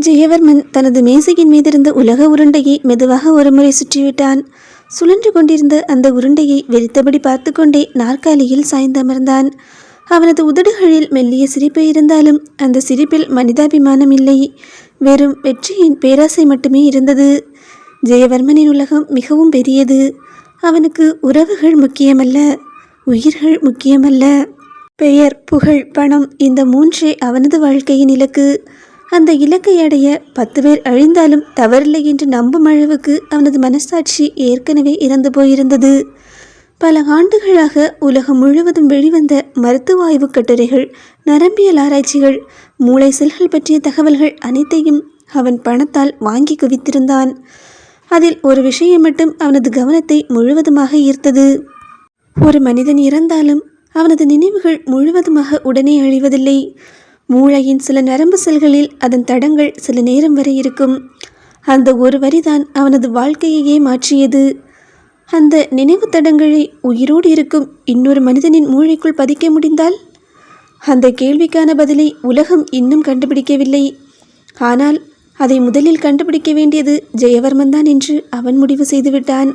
ஜெயவர்மன் தனது மேசையின் மீதிருந்த உலக உருண்டையை மெதுவாக ஒருமுறை சுற்றிவிட்டான். சுழன்று கொண்டிருந்த அந்த உருண்டையை வெறித்தபடி பார்த்து கொண்டே நாற்காலியில் சாய்ந்து அமர்ந்தான். அவனது உதடுகளில் மெல்லிய சிரிப்பு இருந்தாலும் அந்த சிரிப்பில் மனிதாபிமானம் இல்லை. வெறும் வெற்றியின் பேராசை மட்டுமே இருந்தது. ஜெயவர்மனின் உலகம் மிகவும் பெரியது. அவனுக்கு உறவுகள் முக்கியமல்ல, உயிர்கள் முக்கியமல்ல. பெயர், புகழ், பணம், இந்த மூன்றே அவனது வாழ்க்கையின் இலக்கு. அந்த இலக்கை அடைய 10 பேர் அழிந்தாலும் தவறில்லை என்று நம்பும் அளவுக்கு அவனது மனசாட்சி ஏற்கனவே இறந்து போயிருந்தது. பல ஆண்டுகளாக உலகம் முழுவதும் வெளிவந்த மருத்துவ ஆய்வுக் கட்டுரைகள், நரம்பியல் ஆராய்ச்சிகள், மூளை செல்கள் பற்றிய தகவல்கள் அனைத்தையும் அவன் பணத்தால் வாங்கி குவித்திருந்தான். அதில் ஒரு விஷயம் மட்டும் அவனது கவனத்தை முழுவதுமாக ஈர்த்தது. ஒரு மனிதன் இறந்தாலும் அவனது நினைவுகள் முழுவதுமாக உடனே அழிவதில்லை. மூளையின் சில நரம்பு செல்களில் அதன் தடங்கள் சில நேரம் வரை இருக்கும். அந்த ஒரு வரிதான் அவனது வாழ்க்கையையே மாற்றியது. அந்த நினைவு தடங்களை உயிரோடு இருக்கும் இன்னொரு மனிதனின் மூளைக்குள் பதிக்க முடிந்தால்? அந்த கேள்விக்கான பதிலை உலகம் இன்னும் கண்டுபிடிக்கவில்லை. ஆனால் அதை முதலில் கண்டுபிடிக்க வேண்டியது ஜெயவர்மன் தான் என்று அவன் முடிவு செய்துவிட்டான்.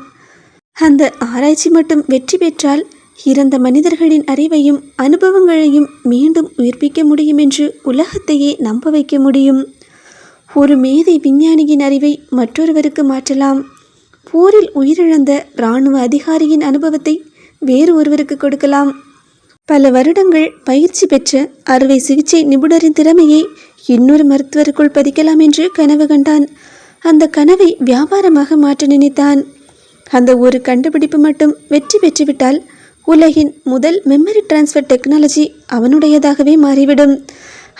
அந்த ஆராய்ச்சி மட்டும் வெற்றி பெற்றால் இறந்த மனிதர்களின் அறிவையும் அனுபவங்களையும் மீண்டும் உயிர்ப்பிக்க முடியும் என்று உலகத்தையே நம்ப வைக்க முடியும். ஒரு மேதை விஞ்ஞானியின் அறிவை மற்றொருவருக்கு மாற்றலாம். போரில் உயிரிழந்த இராணுவ அதிகாரியின் அனுபவத்தை வேறு ஒருவருக்கு கொடுக்கலாம். பல வருடங்கள் பயிற்சி பெற்ற அறுவை சிகிச்சை நிபுணரின் திறமையை இன்னொரு மருத்துவருக்குள் பதிக்கலாம் என்று கனவு கண்டான். அந்த கனவை வியாபாரமாக மாற்ற நினைத்தான். அந்த ஒரு கண்டுபிடிப்பு மட்டும் வெற்றி பெற்றுவிட்டால் உலகின் முதல் மெமரி டிரான்ஸ்ஃபர் டெக்னாலஜி அவனுடையதாகவே மாறிவிடும்.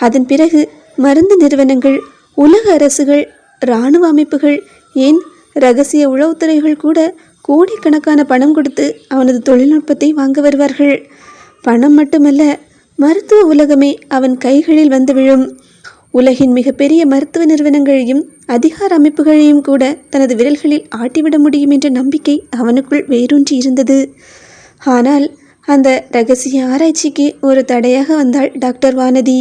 அதன் பிறகு மருந்து நிறுவனங்கள், உலக அரசுகள், இராணுவ அமைப்புகள், ஏன் இரகசிய உளவுத்துறைகள் கூட கோடிக்கணக்கான பணம் கொடுத்து அவனது தொழில்நுட்பத்தை வாங்க வருவார்கள். பணம் மட்டுமல்ல, மருத்துவ உலகமே அவன் கைகளில் வந்து விழும். உலகின் மிகப்பெரிய மருத்துவ நிறுவனங்களையும் அதிகார அமைப்புகளையும் கூட தனது விரல்களில் ஆட்டிவிட முடியும் என்ற நம்பிக்கை அவனுக்குள் வேரூன்றி இருந்தது. ஆனால் அந்த இரகசிய ஆராய்ச்சிக்கு ஒரு தடையாக வந்தாள் டாக்டர் வானதி.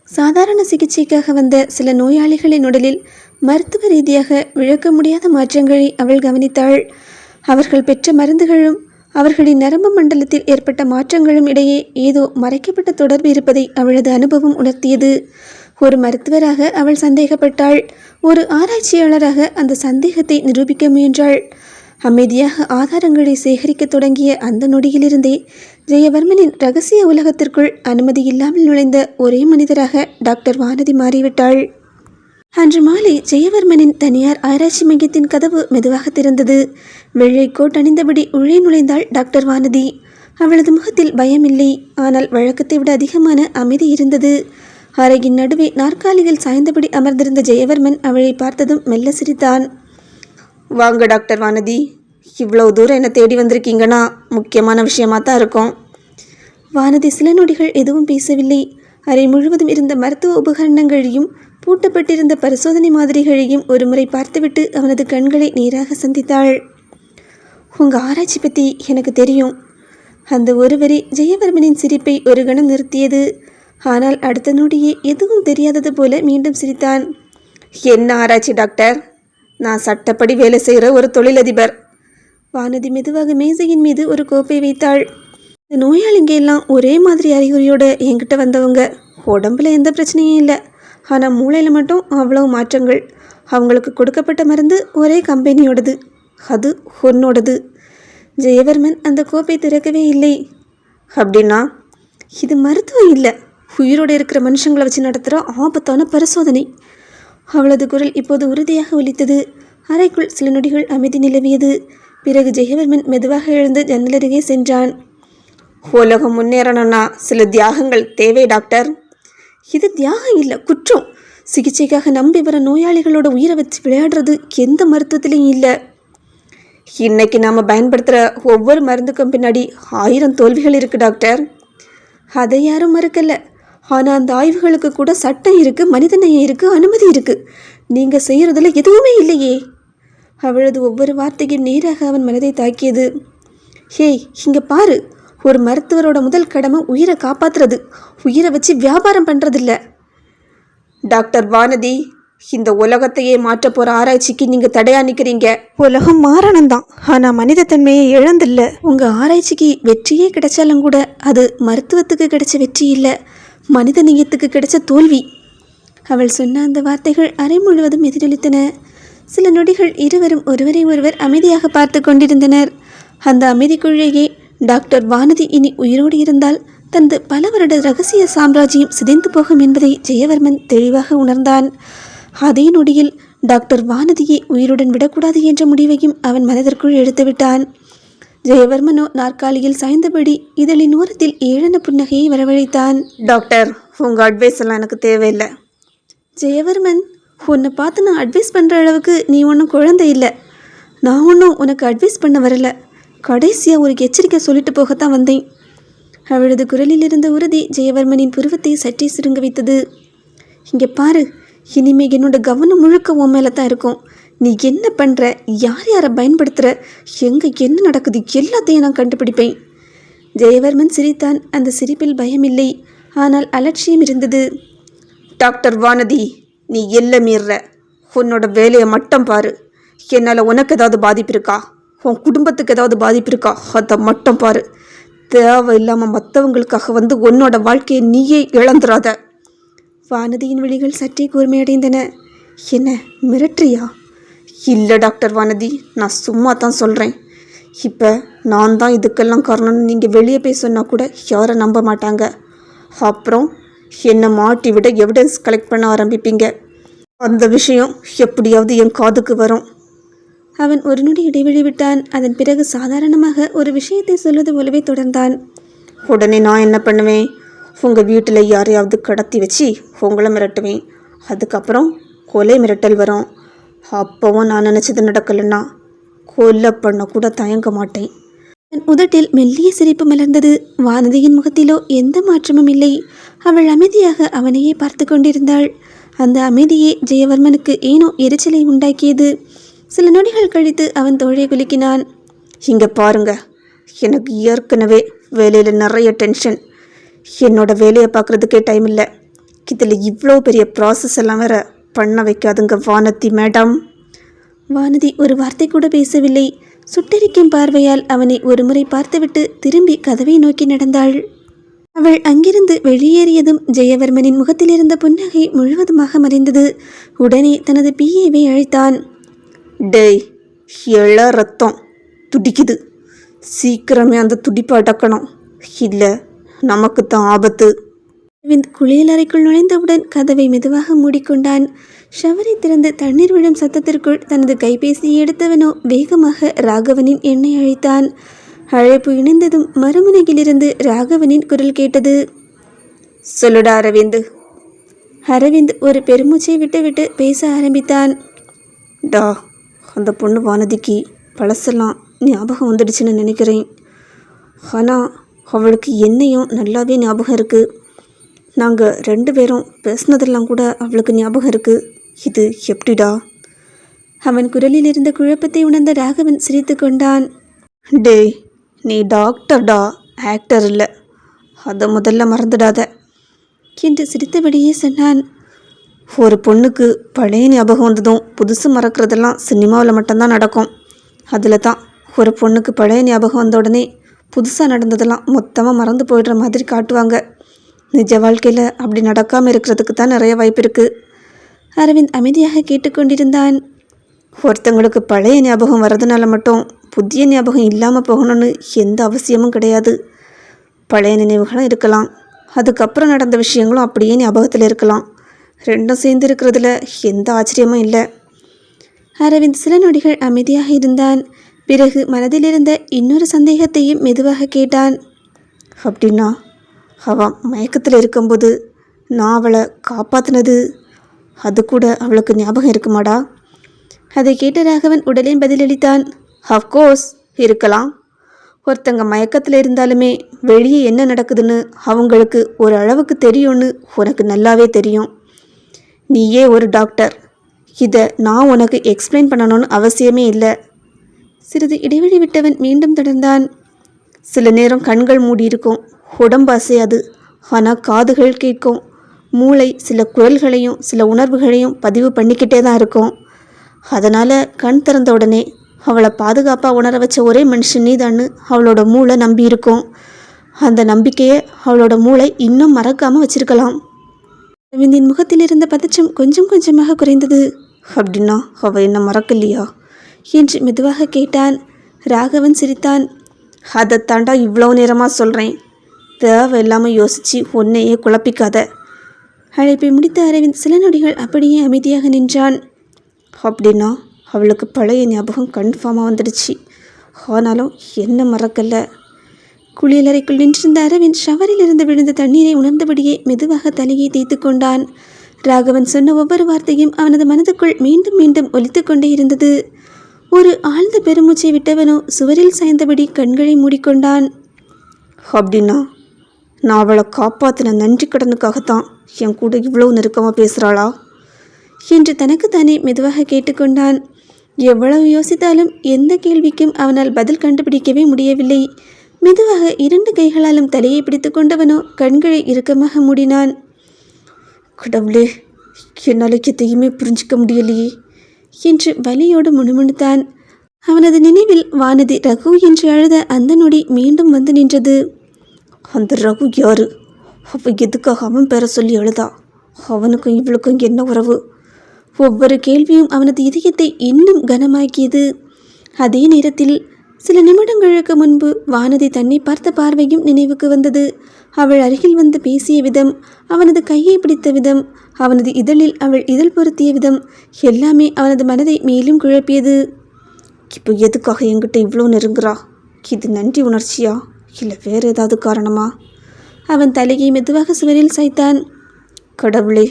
சாதாரண சிகிச்சைக்காக வந்த சில நோயாளிகளின் உடலில் மருத்துவ ரீதியாக விளக்க முடியாத மாற்றங்களை அவள் கவனித்தாள். அவர்கள் பெற்ற மருந்துகளும் அவர்களின் நரம்பு மண்டலத்தில் ஏற்பட்ட மாற்றங்களும் இடையே ஏதோ மறைக்கப்பட்ட தொடர்பு இருப்பதை அவளது அனுபவம் உணர்த்தியது. ஒரு மருத்துவராக அவள் சந்தேகப்பட்டாள். ஒரு ஆராய்ச்சியாளராக அந்த சந்தேகத்தை நிரூபிக்க முயன்றாள். அமைதியாக ஆதாரங்களை சேகரிக்க தொடங்கிய அந்த நொடியிலிருந்தே ஜெயவர்மனின் இரகசிய உலகத்திற்குள் அனுமதி இல்லாமல் நுழைந்த ஒரே மனிதராக டாக்டர் வானதி மாறிவிட்டாள். அன்று மாலை ஜெயவர்மனின் தனியார் ஆராய்ச்சி மையத்தின் கதவு மெதுவாக திறந்தது. வெள்ளை கோட் அணிந்தபடி உள்ளே நுழைந்தாள் டாக்டர் வானதி. அவளது முகத்தில் பயமில்லை, ஆனால் வழக்கத்தை விட அதிகமான அமைதி இருந்தது. அறையின் நடுவே நாற்காலியில் சாய்ந்தபடி அமர்ந்திருந்த ஜெயவர்மன் அவளை பார்த்ததும் மெல்ல சிரித்தான். வாங்க டாக்டர் வானதி, இவ்வளோ தூரம் என்னை தேடி வந்திருக்கீங்கன்னா முக்கியமான விஷயமா தான் இருக்கும். வானதி சில நொடிகள் எதுவும் பேசவில்லை. அறை முழுவதும் இருந்த மருத்துவ உபகரணங்களையும் பூட்டப்பட்டிருந்த பரிசோதனை மாதிரிகளையும் ஒருமுறை பார்த்துவிட்டு அவனது கண்களை நேராக சந்தித்தாள். உங்கள் ஆராய்ச்சி பற்றி எனக்கு தெரியும். அந்த ஒருவரி ஜெயவர்மனின் சிரிப்பை ஒரு கணம் நிறுத்தியது. ஆனால் அடுத்த நொடியே எதுவும் தெரியாதது போல மீண்டும் சிரித்தான். என்ன ஆராய்ச்சி டாக்டர்? நான் சட்டப்படி வேலை செய்கிற ஒரு தொழிலதிபர். வானதி மெதுவாக மேசையின் மீது ஒரு கோப்பை வைத்தாள். இந்த நோயாளிங்க எல்லாம் ஒரே மாதிரி அறிகுறியோடு என்கிட்ட வந்தவங்க. உடம்புல எந்த பிரச்சனையும் இல்லை, ஆனால் மூளையில் மட்டும் அவ்வளோ மாற்றங்கள். அவங்களுக்கு கொடுக்கப்பட்ட மருந்து ஒரே கம்பெனியோடது, அது உன்னோடது. ஜெயவர்மன் அந்த கோப்பை திறக்கவே இல்லை. அப்படின்னா? இது மருத்துவம் இல்லை, உயிரோடு இருக்கிற மனுஷங்களை வச்சு நடத்துகிற ஆபத்தான பரிசோதனை. அவளது குரல் இப்போது உறுதியாக ஒலித்தது. அறைக்குள் சில நொடிகள் அமைதி நிலவியது. பிறகு ஜெயவர்மன் மெதுவாக எழுந்து ஜன்னலருகே சென்றான். உலகம் முன்னேறணும்னா சில தியாகங்கள் தேவை டாக்டர். இது தியாகம் இல்லை, குற்றம். சிகிச்சைக்காக நம்பி வர நோயாளிகளோட உயிரை வச்சு விளையாடுறது எந்த மருத்துவத்திலையும் இல்லை. இன்னைக்கு நாம் பயன்படுத்துகிற ஒவ்வொரு மருந்துக்கும் பின்னாடி 1000 தோல்விகள் இருக்குது டாக்டர். அதை யாரும் மறுக்கலை. ஆனால் அந்த ஆய்வுகளுக்கு கூட சட்டம் இருக்குது, மனிதநேயம் இருக்குது, அனுமதி இருக்குது. நீங்கள் செய்கிறதுல எதுவுமே இல்லையே. அவளது ஒவ்வொரு வார்த்தையும் நேராக அவன் மனதை தாக்கியது. ஹேய், இங்கே பாரு, ஒரு மருத்துவரோட முதல் கடமை உயிரை காப்பாற்றுறது, உயிரை வச்சு வியாபாரம் பண்ணுறதில்ல. டாக்டர் வானதி, இந்த உலகத்தையே மாற்ற போகிற ஆராய்ச்சிக்கு நீங்கள் தடையாக நிற்கிறீங்க. உலகம் மாறணும்தான், ஆனால் மனித தன்மையை இழந்தில்ல. உங்கள் ஆராய்ச்சிக்கு வெற்றியே கிடைச்சாலும் கூட அது மருத்துவத்துக்கு கிடைச்ச வெற்றி இல்லை, மனித நேயத்துக்கு கிடைச்ச தோல்வி. அவள் சொன்ன அந்த வார்த்தைகள் அறை முழுவதும் எதிரொலித்தன. சில நொடிகள் இருவரும் ஒருவரை ஒருவர் அமைதியாக பார்த்து கொண்டிருந்தனர். அந்த அமைதிக்குள்ளேயே டாக்டர் வானதி இனி உயிரோடு இருந்தால் தனது பல வருட ரகசிய சாம்ராஜ்யம் சிதைந்து போகும் என்பதை ஜெயவர்மன் தெளிவாக உணர்ந்தான். அதே நொடியில் டாக்டர் வானதியை உயிருடன் விடக்கூடாது என்ற முடிவையும் அவன் மனதிற்குள் எடுத்துவிட்டான். ஜெயவர்மனோ நாற்காலியில் சாய்ந்தபடி இதழின் ஓரத்தில் ஏழன புன்னகையை வரவழைத்தான். டாக்டர், உங்கள் அட்வைஸ் எல்லாம் எனக்கு தேவையில்லை. ஜெயவர்மன், உன்னை பார்த்து நான் அட்வைஸ் பண்ணுற அளவுக்கு நீ ஒன்றும் குழந்தை இல்லை. நான் ஒன்றும் உனக்கு அட்வைஸ் பண்ண வரல, கடைசியாக ஒரு எச்சரிக்கை சொல்லிட்டு போகத்தான் வந்தேன். அவளது குரலில் இருந்த உறுதி ஜெயவர்மனின் புருவத்தை சற்றே சுருங்க வைத்தது. இங்கே பாரு, இனிமே என்னோட கவனம் முழுக்க உன் மேலே தான் இருக்கும். நீ என்ன பண்ணுற, யார் யாரை பயன்படுத்துகிற, எங்கே என்ன நடக்குது எல்லாத்தையும் நான் கண்டுபிடிப்பேன். ஜெயவர்மன் சிரித்தான். அந்த சிரிப்பில் பயமில்லை, ஆனால் அலட்சியம் இருந்தது. டாக்டர் வானதி, நீ எல்லை மீறுற. உன்னோட வேலையை மட்டும் பாரு. என்னால் உனக்கு ஏதாவது பாதிப்பு இருக்கா, உன் குடும்பத்துக்கு ஏதாவது பாதிப்பு இருக்கா, அதை மட்டும் பாரு. தேவையில்லாமல் மற்றவங்களுக்காக வந்து உன்னோட வாழ்க்கையை நீயே இழந்துடாத. வானதியின் விழிகள் சற்றே கூர்மையடைந்தன. என்ன மிரட்டுறியா? இல்லை டாக்டர் வானதி, நான் சும்மா தான் சொல்கிறேன். இப்போ நான் தான் இதுக்கெல்லாம் காரணம்னு நீங்கள் வெளியே போய் சொன்னால் கூட யாரும் நம்ப மாட்டாங்க. அப்புறம் என்னை மாட்டி விட எவிடன்ஸ் கலெக்ட் பண்ண ஆரம்பிப்பீங்க. அந்த விஷயம் எப்படியாவது என் காதுக்கு வரும். அவன் ஒரு நொடி இடைவெளி விட்டான். அதன் பிறகு சாதாரணமாக ஒரு விஷயத்தை சொல்வது போலவே தொடர்ந்தான். உடனே நான் என்ன பண்ணுவேன், உங்கள் வீட்டில் யாரையாவது கடத்தி வச்சு உங்களை மிரட்டுவேன். அதுக்கப்புறம் கொலை மிரட்டல் வரும். அப்போவும் நான் நினச்சது நடக்கலைன்னா கொலை பண்ண கூட தயங்க மாட்டேன். அவன் உதட்டில் மெல்லிய சிரிப்பு மலர்ந்தது. வானதியின் முகத்திலோ எந்த மாற்றமும் இல்லை. அவள் அமைதியாக அவனையே பார்த்து கொண்டிருந்தாள். அந்த அமைதியே ஜெயவர்மனுக்கு ஏனோ எரிச்சலை உண்டாக்கியது. சில நொடிகள் கழித்து அவன் தோளை குலுக்கினான். இங்கே பாருங்க, எனக்கு ஏற்கனவே வேலையில் நிறைய டென்ஷன். என்னோட வேலையை பார்க்குறதுக்கே டைம் இல்லை. இதில் இவ்வளோ பெரிய ப்ராசஸ் எல்லாம் வேற பண்ண வைக்காதுங்க வானதி மேடம். வானதி ஒரு வார்த்தை கூட பேசவில்லை. சுட்டெரிக்கும் பார்வையால் அவனை ஒரு முறை பார்த்துவிட்டு திரும்பி கதவை நோக்கி நடந்தாள். அவள் அங்கிருந்து வெளியேறியதும் ஜெயவர்மனின் முகத்திலிருந்த புன்னகை முழுவதுமாக மறைந்தது. உடனே தனது பிஏவை அழைத்தான். டேய், எழ ரத்தம் துடிக்குது, சீக்கிரமே அந்த துடிப்பை அடக்கணும், இல்லை நமக்கு தான் ஆபத்து. அரவிந்த் குளியலறைக்குள் நுழைந்தவுடன் கதவை மெதுவாக மூடிக்கொண்டான். ஷவரை திறந்து தண்ணீர் விழும் சத்தத்திற்குள் தனது கைபேசியை எடுத்தவனோ வேகமாக ராகவனின் எண்ணை அழைத்தான். அழைப்பு இணைந்ததும் மறுமுனையிலிருந்து ராகவனின் குரல் கேட்டது. சொல்லுடா அரவிந்த். அரவிந்த் ஒரு பெருமூச்சை விட்டுவிட்டு பேச ஆரம்பித்தான். டா, அந்த பொண்ணு வானதிக்கு பழசெல்லாம் ஞாபகம் வந்துடுச்சுன்னு நினைக்கிறேன். ஆனால் அவளுக்கு என்னையும் நல்லாவே ஞாபகம் இருக்குது. நாங்கள் 2 பேரும் பேசினதெல்லாம் கூட அவளுக்கு ஞாபகம் இருக்குது. இது எப்படிடா? அவன் குரலில் இருந்த குழப்பத்தை உணர்ந்த ராகவன் சிரித்து கொண்டான். டேய், நீ டாக்டர்டா, ஆக்டர் இல்லை, அதை முதல்ல மறந்துடாத என்று சிரித்தபடியே சொன்னான். ஒரு பொண்ணுக்கு பழைய ஞாபகம் வந்ததும் புதுசு மறக்கிறதெல்லாம் சினிமாவில் மட்டும்தான் நடக்கும். அதில் தான் ஒரு பொண்ணுக்கு பழைய ஞாபகம் வந்த உடனே புதுசாக நடந்ததெல்லாம் மொத்தமாக மறந்து போயிடுற மாதிரி காட்டுவாங்க. நிஜ வாழ்க்கையில் அப்படி நடக்காமல் இருக்கிறதுக்கு தான் நிறைய வாய்ப்பு இருக்குது. அரவிந்த் அமைதியாக கேட்டுக்கொண்டிருந்தான். ஒருத்தங்களுக்கு பழைய ஞாபகம் வர்றதுனால மட்டும் புதிய ஞாபகம் இல்லாமல் போகணும்னு எந்த அவசியமும் கிடையாது. பழைய நினைவுகளும் இருக்கலாம், அதுக்கப்புறம் நடந்த விஷயங்களும் அப்படியே ஞாபகத்தில் இருக்கலாம். 2 சேர்ந்து இருக்கிறதுல எந்த ஆச்சரியமும் இல்லை. அரவிந்த் சில நொடிகள் அமைதியாக இருந்தான். பிறகு மனதில் இருந்த இன்னொரு சந்தேகத்தையும் மெதுவாக கேட்டான். அப்படின்னா அவன் மயக்கத்தில் இருக்கும்போது நான் அவளை காப்பாற்றினது அது கூட அவளுக்கு ஞாபகம் இருக்குமாடா? அதை கேட்ட ராகவன் உடனே பதிலளித்தான். அஃப்கோர்ஸ் இருக்கலாம். ஒருத்தங்க மயக்கத்தில் இருந்தாலுமே வெளியே என்ன நடக்குதுன்னு அவங்களுக்கு ஒரு அளவுக்கு தெரியும்னு உனக்கு நல்லாவே தெரியும். நீயே ஒரு டாக்டர், இதை நான் உனக்கு எக்ஸ்பிளைன் பண்ணணும்னு அவசியமே இல்லை. சிறிது இடைவெளி விட்டவன் மீண்டும் தொடர்ந்தான். சில நேரம் கண்கள் மூடி இருக்கும், உடம்பு அசையாது, ஆனால் காதுகள் கேட்கும். மூளை சில குரல்களையும் சில உணர்வுகளையும் பதிவு பண்ணிக்கிட்டே தான் இருக்கும். அதனால் கண் திறந்த உடனே அவளை பாதுகாப்பாக உணர வச்ச ஒரே மனுஷன் நீதான்னு அவளோட மூளை நம்பி இருக்கும். அந்த நம்பிக்கையை அவளோட மூளை இன்னும் மறக்காமல் வச்சிருக்கலாம். அரவிந்தின் முகத்தில் இருந்த பதற்றம் கொஞ்சம் கொஞ்சமாக குறைந்தது. அப்படின்னா அவள் என்ன மறக்கலையா என்று மெதுவாக கேட்டான். ராகவன் சிரித்தான். அதைத்தாண்டா இவ்வளோ நேரமாக சொல்கிறேன். தேவையில்லாமல் யோசித்து உன்னையே குழப்பிக்காத. அழைப்பை முடித்த அரவிந்த் சில நொடிகள் அப்படியே அமைதியாக நின்றான். அப்படின்னா அவளுக்கு பழைய ஞாபகம் கன்ஃபார்மாக வந்துடுச்சு. ஆனாலும் என்ன மறக்கலை. குளியலறைக்குள் நின்றிருந்த அரவிந்த் ஷவரில் இருந்து விழுந்த தண்ணீரை உணர்ந்தபடியே மெதுவாக தலையை தேய்த்து கொண்டான். ராகவன் சொன்ன ஒவ்வொரு வார்த்தையும் அவனது மனதுக்குள் மீண்டும் மீண்டும் ஒலித்து கொண்டே இருந்தது. ஒரு ஆழ்ந்த பெருமூச்சை விட்டவனோ சுவரில் சாய்ந்தபடி கண்களை மூடிக்கொண்டான். அப்படின்னா நான் அவளை காப்பாற்றின நன்றி கடனுக்காகத்தான் என் கூட இவ்வளோ நெருக்கமாக பேசுகிறாளா என்று தனக்குத்தானே மெதுவாக கேட்டுக்கொண்டான். எவ்வளவு யோசித்தாலும் எந்த கேள்விக்கும் அவனால் பதில் கண்டுபிடிக்கவே முடியவில்லை. மெதுவாக 2 கைகளாலும் தலையை பிடித்து கொண்டவனோ கண்களை இறுக்கமாக மூடினான். கடவுளே, என்னால் எதையுமே புரிஞ்சிக்க முடியலையே என்று வலியோடு முணுமுணுத்தான். அவனது நினைவில் வானதி ரகு என்று அழுத அந்த நொடி மீண்டும் வந்து நின்றது. அந்த ரகு யாரு? அவ எதுக்காக அவன் பேர சொல்லி அழுதா? அவனுக்கும் இவளுக்கும் என்ன உறவு? ஒவ்வொரு கேள்வியும் அவனது இதயத்தை இன்னும் கனமாக்கியது. அதே நேரத்தில் சில நிமிடங்களுக்கு முன்பு வானதி தன்னை பார்த்த பார்வையும் நினைவுக்கு வந்தது. அவள் அருகில் வந்து பேசிய விதம், அவனது கையை பிடித்த விதம், அவனது இதழில் அவள் இதழ் பொருத்திய விதம் எல்லாமே அவனது மனதை மேலும் குழப்பியது. இப்போ எதுக்காக என்கிட்ட இவ்வளோ நெருங்குறா? இது நன்றி உணர்ச்சியா இல்லை வேறு ஏதாவது காரணமா? அவன் தலையை மெதுவாக சுவரில் சாய்த்தான். கடவுளே,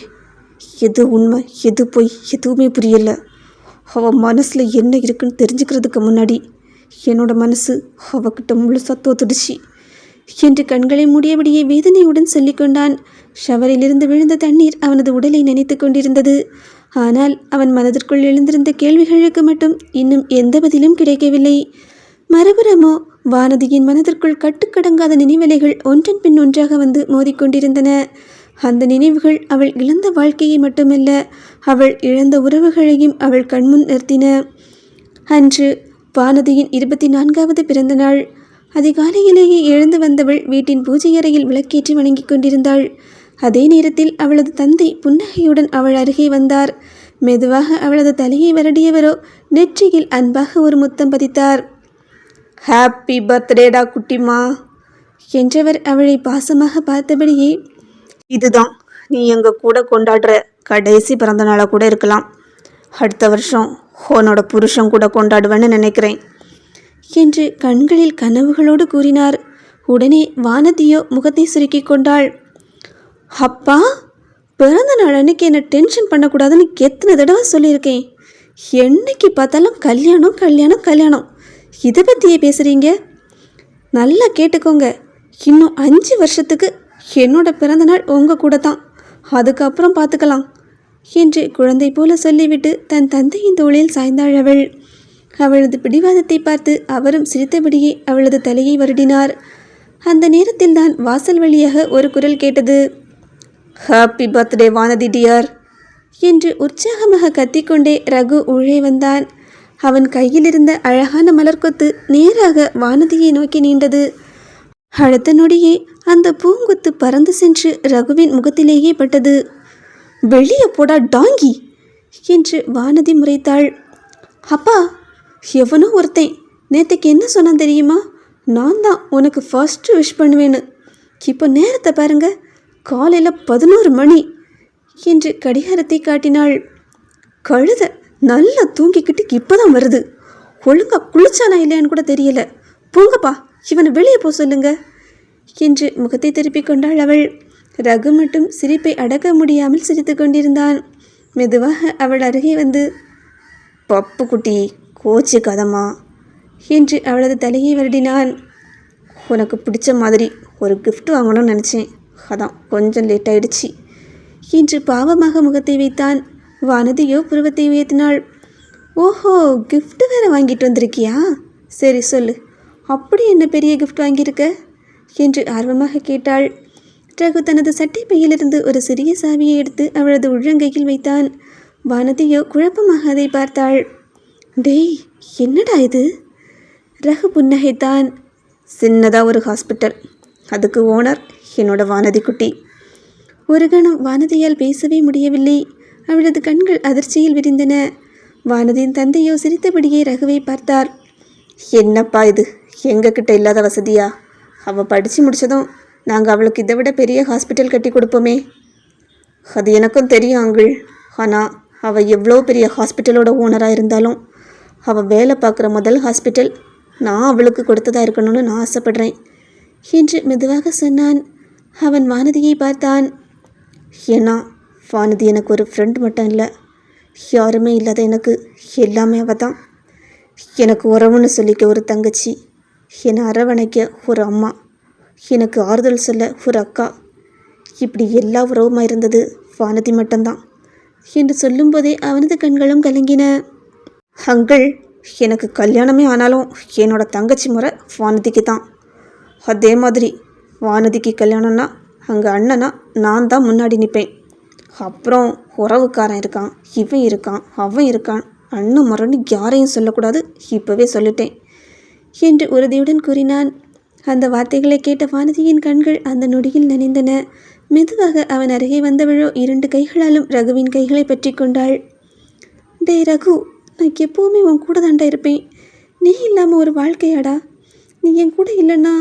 எது உண்மை எது பொய் எதுவுமே புரியலை. அவன் மனசில் என்ன இருக்குன்னு தெரிஞ்சுக்கிறதுக்கு முன்னாடி என்னோட மனசு அவகிட்ட முழுசாக தோத்துடுச்சு என்று கண்களை மூடியபடியே வேதனையுடன் சொல்லிக்கொண்டான். ஷவரிலிருந்து விழுந்த தண்ணீர் அவனது உடலை நினைத்து கொண்டிருந்தது. ஆனால் அவன் மனதிற்குள் எழுந்திருந்த கேள்விகளுக்கு மட்டும் இன்னும் எந்த பதிலும் கிடைக்கவில்லை. மறுபுறமோ வானதியின் மனதிற்குள் கட்டுக்கடங்காத நினைவலைகள் ஒன்றன் பின் ஒன்றாக வந்து மோதிக்கொண்டிருந்தன. அந்த நினைவுகள் அவள் இழந்த வாழ்க்கையை மட்டுமல்ல, அவள் இழந்த உறவுகளையும் அவள் கண்முன் நிறுத்தின. அன்று வானதியின் 24வது பிறந்த நாள். அதிகாலையிலேயே எழுந்து வந்தவள் வீட்டின் பூஜை அறையில் விளக்கேற்றி வணங்கிக் கொண்டிருந்தாள். அதே நேரத்தில் அவளது தந்தை புன்னகையுடன் அவள் அருகே வந்தார். மெதுவாக அவளது தலையை வருடியவரோ நெற்றியில் அன்பாக ஒரு முத்தம் பதித்தார். ஹாப்பி பர்த்டேடா குட்டிமா என்றவர் அவளை பாசமாக பார்த்தபடியே, இதுதான் நீ எங்கள் கூட கொண்டாடுற கடைசி பிறந்த நாளாக கூட இருக்கலாம். அடுத்த வருஷம் உன்னோட புருஷன் கூட கொண்டாடுவேன்னு நினைக்கிறேன் என்று கண்களில் கனவுகளோடு கூறினார். உடனே வானதியோ முகத்தை சுருக்கி கொண்டாள். அப்பா, பிறந்த நாள் அன்னைக்கு என்னை டென்ஷன் பண்ணக்கூடாதுன்னு எத்தனை தடவை சொல்லியிருக்கேன். என்னைக்கு பார்த்தாலும் கல்யாணம் கல்யாணம் கல்யாணம், இதை பற்றியே பேசுகிறீங்க? நல்லா கேட்டுக்கோங்க, இன்னும் 5 வருஷத்துக்கு என்னோட பிறந்த நாள் உங்கள் கூட தான், அதுக்கப்புறம் பார்த்துக்கலாம் என்று குழந்தை போல சொல்லிவிட்டு தன் தந்தையின் தோளில் சாய்ந்தாள் அவள். அவளது பிடிவாதத்தை பார்த்து அவரும் சிரித்தபடியே அவளது தலையை வருடினார். அந்த நேரத்தில் தான் வாசல் வழியாக ஒரு குரல் கேட்டது. ஹாப்பி பர்த்டே வானதி டியர் என்று உற்சாகமாக கத்திக்கொண்டே ரகு உள்ளே வந்தான். அவன் கையில் இருந்த அழகான மலர்கொத்து நேராக வானதியை நோக்கி நீண்டது. அடுத்த நொடியே அந்த பூங்கொத்து பறந்து சென்று ரகுவின் முகத்திலேயே பட்டது. வெளியே போடா டாங்கி என்று வானதி முறைத்தாள். அப்பா, எவனோ ஒருத்தன் நேற்றுக்கு என்ன சொன்னான் தெரியுமா? நான் தான் உனக்கு ஃபர்ஸ்ட்டு விஷ் பண்ணுவேன்னு. இப்போ நேரத்தை பாருங்க, காலையில் 11 மணி என்று கடிகாரத்தை காட்டினாள். கழுத நல்லா தூங்கிக்கிட்டு இப்போ தான் வருது. ஒழுங்கா குளிச்சானா இல்லையான்னு கூட தெரியல. போங்கப்பா, இவனை வெளியே போக சொல்லுங்க என்று முகத்தை திருப்பி கொண்டாள் அவள். ரகு மட்டும் சிரிப்பை அடக்க முடியாமல் சிரித்து கொண்டிருந்தான். மெதுவாக அவள் அருகே வந்து, பப்பு குட்டி கோச்சு கதமா என்று அவளது தலையை வருடினான். உனக்கு பிடிச்ச மாதிரி ஒரு கிஃப்ட் வாங்கணும்னு நினச்சேன், அதான் கொஞ்சம் லேட் ஆயிடுச்சு என்று பாவமாக முகத்தை வைத்தான். வானதியோ புருவத்தை உயர்த்தினாள். ஓஹோ, கிஃப்ட் வேற வாங்கிட்டு வந்திருக்கியா? சரி சொல்லு, அப்படி என்ன பெரிய கிஃப்ட் வாங்கியிருக்க என்று ஆர்வமாக கேட்டாள். ரகு தனது சட்டை பையிலிருந்து ஒரு சிறிய சாவியை எடுத்து அவளது உள்ளங்கையில் வைத்தான். வானதியோ குழப்பமாக அதை பார்த்தாள். டேய், என்னடா இது? ரகு புன்னகைத்தான். சின்னதாக ஒரு ஹாஸ்பிட்டல், அதுக்கு ஓனர் என்னோட வானதி குட்டி. ஒரு கணம் வானதியால் பேசவே முடியவில்லை. அவளது கண்கள் அதிர்ச்சியில் விரிந்தன. வானதியின் தந்தையோ சிரித்தபடியே ரகுவை பார்த்தார். என்னப்பா இது, எங்ககிட்ட இல்லாத வசதியா? அவள் படித்து முடித்ததும் நாங்கள் அவளுக்கு இதை விட பெரிய ஹாஸ்பிட்டல் கட்டி கொடுப்போமே. அது எனக்கும் தெரியும் அங்கிள். ஆனால் அவள் எவ்வளோ பெரிய ஹாஸ்பிட்டலோட ஓனராக இருந்தாலும் அவள் வேலை பார்க்குற முதல் ஹாஸ்பிட்டல் நான் அவளுக்கு கொடுத்ததாக இருக்கணும்னு நான் ஆசைப்படுறேன் என்று மெதுவாக சொன்னான். அவன் வானதியை பார்த்தான். ஏன்னா வானதி எனக்கு ஒரு ஃப்ரெண்ட் மட்டும் இல்லை, யாருமே இல்லாத எனக்கு எல்லாமே அவள் தான். எனக்கு உறவுன்னு சொல்லிக்க ஒரு தங்கச்சி, என்னை அரவணைக்க ஒரு அம்மா, எனக்கு ஆறுதல் சொல்ல ஒரு அக்கா, இப்படி எல்லா உறவுமாக இருந்தது வானதி மட்டும்தான் என்று சொல்லும்போதே அவனது கண்களும் கலங்கின. அங்கிள், எனக்கு கல்யாணமே ஆனாலும் என்னோட தங்கச்சி முறை வானதிக்கு தான். அதே மாதிரி வானதிக்கு கல்யாணம்னா அங்கே அண்ணனா நான் தான் முன்னாடி நிற்பேன். அப்புறம் உறவுக்காரன் இருக்கான், இவன் இருக்கான், அவன் இருக்கான், அண்ணன் முறைன்னு யாரையும் சொல்லக்கூடாது, இப்போவே சொல்லிட்டேன் என்று உறுதியுடன் கூறினான். அந்த வார்த்தைகளை கேட்ட வானதியின் கண்கள் அந்த நொடியில் நனைந்தன. மெதுவாக அவன் அருகே வந்தவளோ 2 கைகளாலும் ரகுவின் கைகளை பற்றி கொண்டாள். டே ரகு, நான் எப்போவுமே உன் கூட தாண்டா இருப்பேன். நீ இல்லாமல் ஒரு வாழ்க்கையாடா? நீ என் கூட இல்லைன்னா